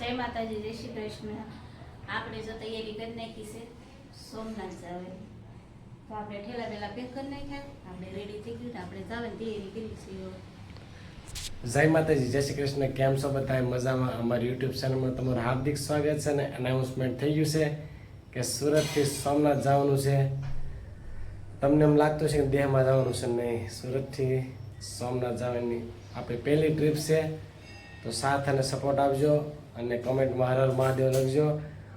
જય માતાજી, જય શ્રી કૃષ્ણ. આપણે જો તૈયારી કરી નાખી છે સોમનાથ જવાની, તો આપણે ઠેલા વેલા પેક કરી નાખ્યા, આપણે રેડી થઈ ગયું, આપણે જવાની તૈયારી કરી છે. જય માતાજી, જય શ્રી કૃષ્ણ. કેમ છો બધા? મજામાં? અમારી યુટ્યુબ ચેનલમાં તમારું હાર્દિક સ્વાગત છે. ને અનાઉન્સમેન્ટ થઈ ગયું છે કે સુરતથી સોમનાથ જવાનું છે. તમને એમ લાગતું છે કે દેહમાં જવાનું છે? નહીં, સુરતથી સોમનાથ જવાની આપણી પહેલી ટ્રીપ છે. તો સાથ અને સપોર્ટ આપજો અને કમેન્ટમાં હર હર મહાદેવ લખજો.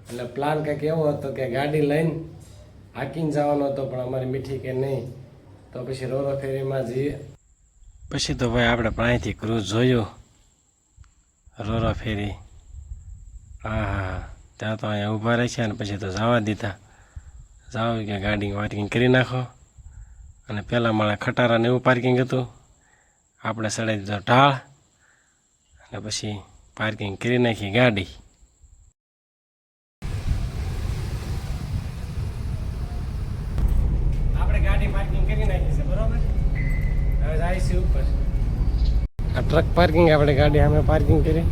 અને પ્લાન કંઈક એવો હતો કે ગાડી લઈને હાકીને જવાનો હતો, પણ અમારી મીઠી કે નહીં, તો પછી રોરો ફેરીમાં જઈએ. પછી તો ભાઈ આપણે પાણીથી ક્રૂઝ જોયું, રોરો ફેરી. હા હા, ત્યાં તો અહીંયા ઊભા રહે છે. અને પછી તો જવા દીધા, જાવ કે ગાડી પાર્કિંગ કરી નાખો. અને પહેલાં માળે ખટારાને એવું પાર્કિંગ હતું, આપણે ચડાવી દીધો ઢાળ અને પછી પાર્કિંગ કરી નાખી ગાડી. આપણે ગાડી પાર્કિંગ કરી નાખી છે, બરોબર. હવે જાય છે ઉપર. આ ટ્રક પાર્કિંગ, આપણે ગાડી સામે પાર્કિંગ કરી.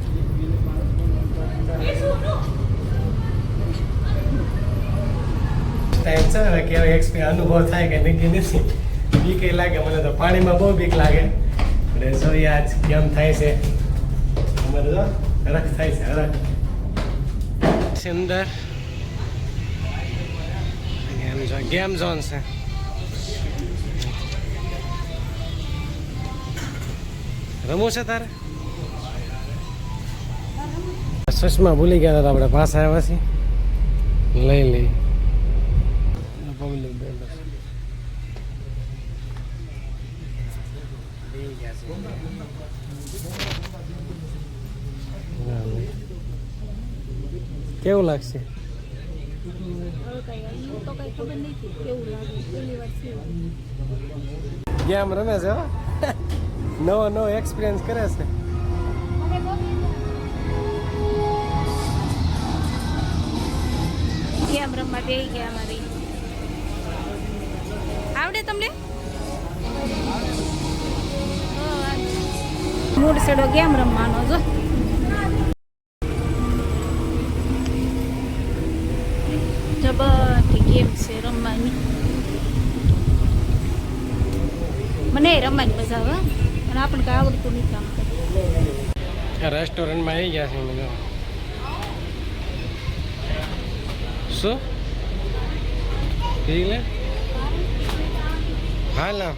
અનુભવ થાય કે નક્કી નથી. બીક લાગે મને તો, પાણીમાં બહુ બીક લાગે. એટલે જોઈએ આજ કેમ થાય છે. અમારે જો હરખ થાય છે, હરખ. અંદર ગેમ ઝોન છે. રમવું છે તારે? ચશ્મા ભૂલી ગયા હતા, આપણે પાછા આવ્યા છીએ, લઈ લઈ. કેવું લાગશે? ગેમ રમે છે, નવો નવો એક્સપિરિયન્સ કરે છે. ગેમ રમવા બે ગયા અમારી. આવડે તમને? મૂળ સેડો ગેમ રમવાનો જો. જબરથી ગેમ છે રમવાની. મને રમવાની મજા આવે, અને આપણને કાંઈ આવડતું નથી કામ. રેસ્ટોરન્ટમાં આવી ગયા છે મને. શું પી લે? હાલ ના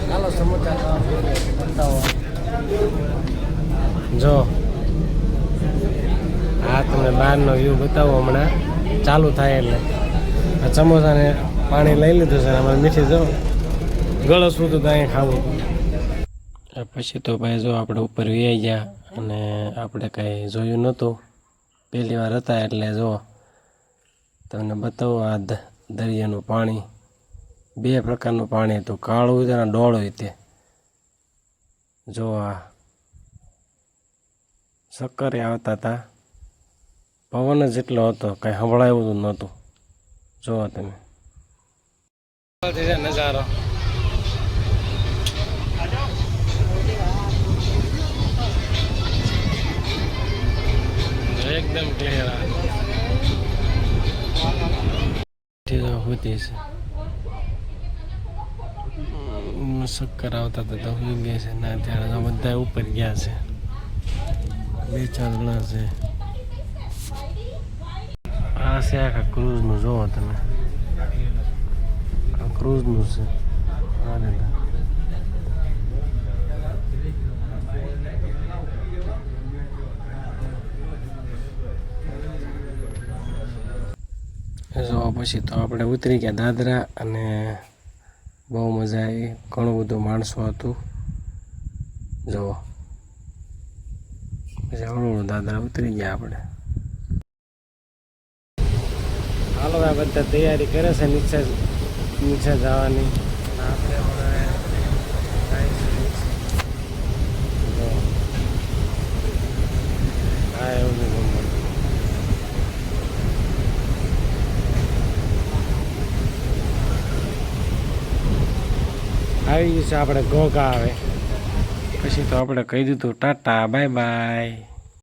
ચાલો સમોસા બતાવો. જો હા, તમને બહારનો વ્યૂ બતાવો હમણાં ચાલુ થાય એટલે. આ સમોસાને પાણી લઈ લીધું છે. અમારે મીઠી જો ગળો સુધી તો અહીંયા ખાવું. પછી તો ભાઈ જો આપણે ઉપર વ્યાઈ ગયા, અને આપણે કાંઈ જોયું નહોતું, પહેલી વાર હતા એટલે જો તમને બતાવો. આ દરિયાનું પાણી, બે પ્રકારનું પાણી હતું, કાળું હોય અને ડોળ હોય. તે જો આ ચક્કરે આવતા હતા, પવન જ એટલો હતો, કાંઈ સંભળાયું નહોતું. જોવો તમે નજારો. એકદમ ક્લિયર હોતી છે. ચક્કર આવતા હતા તો હોઈ ગયા છે. ના, ત્યારે તો બધા ઉપર ગયા છે, બે ચાર જણા છે. આ છે આખા ક્રૂઝનું, જોવો તમે. આ ક્રૂઝનું છે. જો પછી તો આપણે ઉતરી ગયા દાદરા, અને બહુ મજા આવી. ઘણું બધું માણસો હતું. જુઓ પછી હળવું દાદરા ઉતરી ગયા આપણે. હાલો, આ બધા તૈયારી કરે છે નીચે જવાની. આપણે હા, એવું આવી ગયું છે આપણે ઘોઘા આવે પછી તો આપણે કહી દીધું ટાટા બાય બાય.